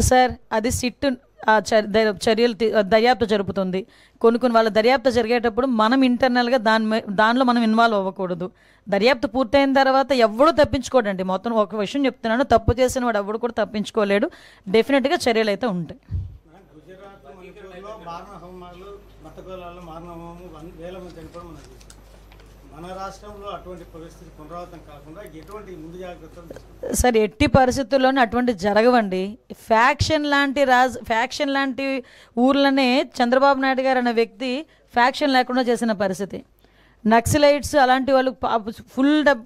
Sir అది SIT చర్యలు దర్యాప్తు జరుపుతుంది. కొన్ని వాళ్ళ దర్యాప్తు జరిగేటప్పుడు మనం ఇంటర్నల్గా దానిలో మనం ఇన్వాల్వ్ అవ్వకూడదు. దర్యాప్తు పూర్తయిన తర్వాత ఎవడూ తప్పించుకోడండి. మొత్తం ఒక విషయం చెప్తున్నాను, తప్పు చేసిన వాడు ఎవడు కూడా తప్పించుకోలేడు. డెఫినెట్గా చర్యలు అయితే ఉంటాయి. సార్ ఎట్టి పరిస్థితుల్లోనే అటువంటి జరగవండి. ఫ్యాక్షన్ లాంటి ఊర్లనే చంద్రబాబు నాయుడు గారు అనే వ్యక్తి ఫ్యాక్షన్ లేకుండా చేసిన పరిస్థితి. నక్సలైట్స్ అలాంటి వాళ్ళు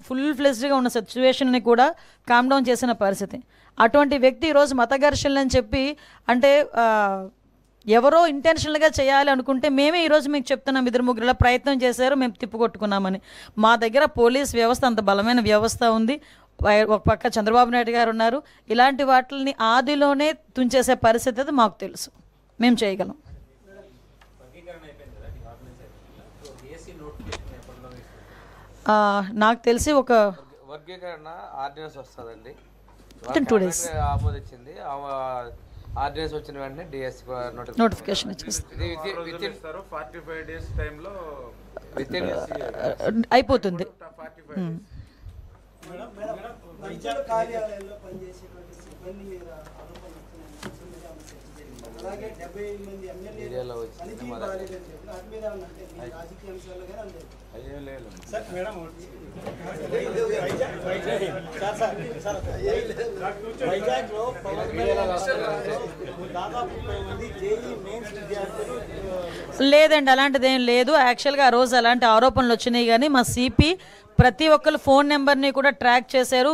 ఫుల్ ఫ్లెజ్డ్గా ఉన్న సిచ్యువేషన్ని కూడా కామ్ డౌన్ చేసిన పరిస్థితి. అటువంటి వ్యక్తి ఈరోజు మత ఘర్షణలు అని చెప్పి అంటే ఎవరో ఇంటెన్షనల్గా చేయాలి అనుకుంటే మేమే ఈరోజు మీకు చెప్తున్నాం, 2-3 ప్రయత్నం చేశారు, మేము తిప్పుకొట్టుకున్నామని. మా దగ్గర పోలీస్ వ్యవస్థ అంత బలమైన వ్యవస్థ ఉంది. ఒక పక్క చంద్రబాబు నాయుడు గారు ఉన్నారు. ఇలాంటి వాటిని ఆదిలోనే తుంచేసే పరిస్థితి అది మాకు తెలుసు, మేము చేయగలం. నాకు తెలిసి ఒక వర్గీకరణ ఆర్డినెన్స్ వస్తుందండి, 2 days ఆమోదించింది. ఆర్డినెన్స్ వచ్చిన వెంటనే డిఎస్ నోటిఫికేషన్ అయిపోతుంది. లేదండి, అలాంటిది ఏం లేదు. యాక్చువల్గా ఆ రోజు అలాంటి ఆరోపణలు వచ్చినాయి, కానీ మా సిపి ప్రతి ఒక్కరు ఫోన్ నెంబర్ని కూడా ట్రాక్ చేశారు.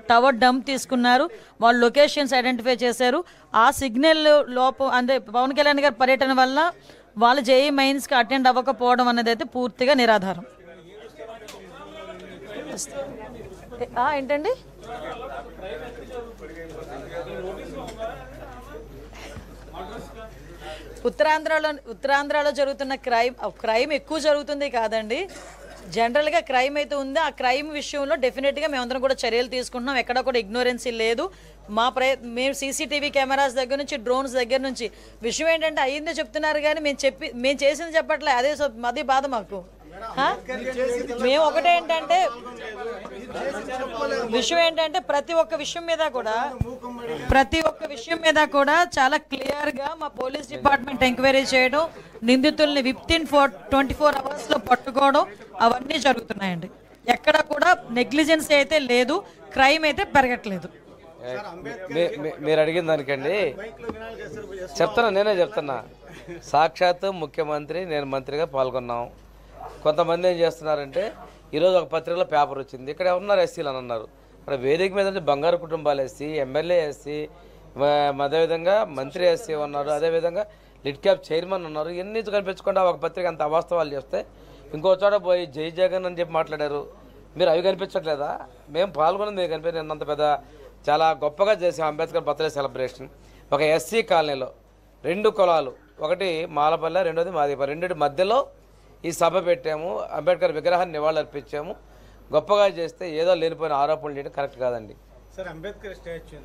టవర్ డంప్ తీసుకున్నారు, వాళ్ళు లొకేషన్స్ ఐడెంటిఫై చేశారు. ఆ సిగ్నల్ లోపం అంటే పవన్ కళ్యాణ్ గారి పర్యటన వల్ల వాళ్ళు జేఈ మెయిన్స్కి అటెండ్ అవ్వకపోవడం అనేది అయితే పూర్తిగా నిరాధారం. ఏంటండి ఉత్తరాంధ్రలో జరుగుతున్న క్రైమ్ ఎక్కువ జరుగుతుంది కాదండి, జనరల్గా క్రైమ్ అయితే ఉంది. ఆ క్రైమ్ విషయంలో డెఫినెట్గా మేమందరం కూడా చర్యలు తీసుకుంటున్నాం. ఎక్కడ కూడా ఇగ్నోరెన్సీ లేదు. మేము సీసీటీవీ కెమెరాస్ దగ్గర నుంచి డ్రోన్స్ దగ్గర నుంచి విషయం ఏంటంటే అయ్యిందే చెప్తున్నారు, కానీ మేము చేసింది చెప్పట్లే. అదే బాధ మాకు. మేము ఒకటేంటంటే విషయం ఏంటంటే ప్రతి ఒక్క విషయం మీద కూడా చాలా క్లియర్గా మా పోలీస్ డిపార్ట్మెంట్ ఎంక్వైరీ చేయడం, నిందితుల్ని వితిన్ 24 hours పట్టుకోవడం అవన్నీ జరుగుతున్నాయండి. ఎక్కడ కూడా నెగ్లిజెన్స్ అయితే లేదు, క్రైమ్ అయితే పెరగట్లేదు. మీరు అడిగిన దానికండి నేనే చెప్తున్నా. సాక్షాత్తు ముఖ్యమంత్రి, నేను మంత్రిగా పాల్గొన్నాం. కొంతమంది ఏం చేస్తున్నారంటే ఈరోజు ఒక పత్రికలో పేపర్ వచ్చింది, ఇక్కడ ఉన్నారు ఎస్సీలు అని అన్నారు. ఇక్కడ వేదిక మీద బంగారు కుటుంబాలు ఎస్సీ, ఎమ్మెల్యే ఎస్సీ, అదేవిధంగా మంత్రి ఎస్సీ ఉన్నారు, అదేవిధంగా లిడ్ క్యాప్ చైర్మన్ ఉన్నారు. ఎన్ని కనిపించకుండా ఒక పత్రిక అంత అవాస్తవాలు చేస్తే ఇంకో చోట పోయి జై జగన్ అని చెప్పి మాట్లాడారు. మీరు అవి కనిపించట్లేదా? మేము పాల్గొన్నది మీరు కనిపించింది. అంత పెద్ద చాలా గొప్పగా చేసాం అంబేద్కర్ బర్త్డే సెలబ్రేషన్. ఒక ఎస్సీ కాలనీలో 2 కులాలు, ఒకటి మాలపల్లె, రెండోది మాదిపల్లె, రెండింటి మధ్యలో ఈ సభ పెట్టాము. అంబేద్కర్ విగ్రహాన్ని నివాళులర్పించాము. గొప్పగా చేస్తే ఏదో లేనిపోయిన ఆరోపణలు చేయడం కరెక్ట్ కాదండి. సార్, అంబేద్కర్ స్టాచ్యూ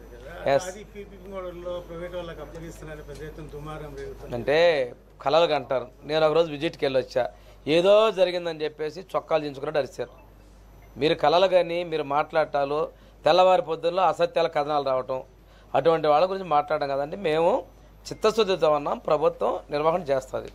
అంటే కలలుగా అంటారు. నేను ఒకరోజు విజిట్కి వెళ్ళొచ్చా, ఏదో జరిగిందని చెప్పేసి చొక్కాలు దించుకున్నట్టు అరిచారు. మీరు కలలు కానీ మీరు మాట్లాడటాలు, తెల్లవారి పొద్దుల్లో అసత్యాల కథనాలు రావటం, అటువంటి వాళ్ళ గురించి మాట్లాడడం కదండి. మేము చిత్తశుద్ధితో ఉన్నాం, ప్రభుత్వం నిర్వహణ చేస్తుంది.